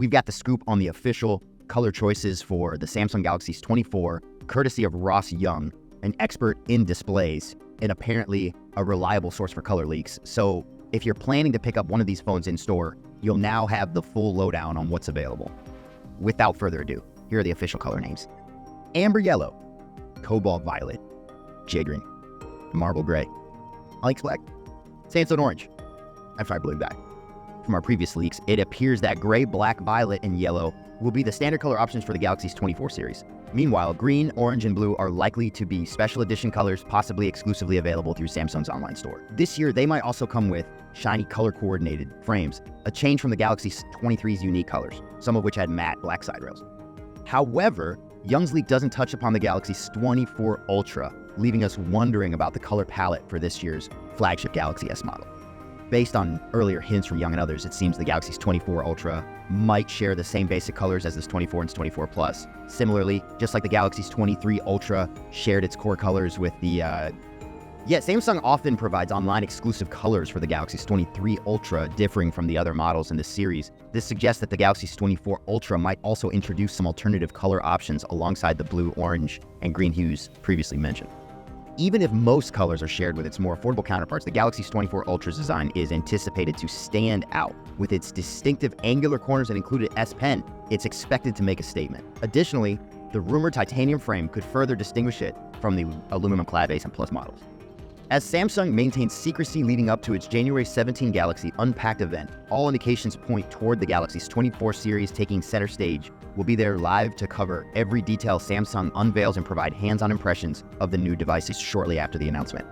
we've got the scoop on the official color choices for the Samsung Galaxy S24, courtesy of Ross Young, an expert in displays and apparently a reliable source for color leaks. So if you're planning to pick up one of these phones in store, you'll now have the full lowdown on what's available. Without further ado, here are the official color names. Amber yellow, cobalt violet, jade green, marble gray, onyx black, sandstone orange, and fire blue back. From our previous leaks, it appears that gray, black, violet, and yellow will be the standard color options for the Galaxy S24 series. Meanwhile, green, orange, and blue are likely to be special edition colors, possibly exclusively available through Samsung's online store. This year, they might also come with shiny color-coordinated frames, a change from the Galaxy S23's unique colors, some of which had matte black side rails. However, Young's leak doesn't touch upon the Galaxy S24 Ultra, leaving us wondering about the color palette for this year's flagship Galaxy S model. Based on earlier hints from Young and others, it seems the Galaxy S24 Ultra might share the same basic colors as the S24 and S24 Plus. Similarly, just like the Galaxy S23 Ultra shared its core colors with the... Samsung often provides online exclusive colors for the Galaxy S23 Ultra, differing from the other models in this series. This suggests that the Galaxy S24 Ultra might also introduce some alternative color options alongside the blue, orange, and green hues previously mentioned. Even if most colors are shared with its more affordable counterparts, the Galaxy S24 Ultra's design is anticipated to stand out. With its distinctive angular corners and included S Pen, it's expected to make a statement. Additionally, the rumored titanium frame could further distinguish it from the aluminum clad base and Plus models. As Samsung maintains secrecy leading up to its January 17 Galaxy Unpacked event, all indications point toward the Galaxy S24 series taking center stage. We'll be there live to cover every detail Samsung unveils and provide hands-on impressions of the new devices shortly after the announcement.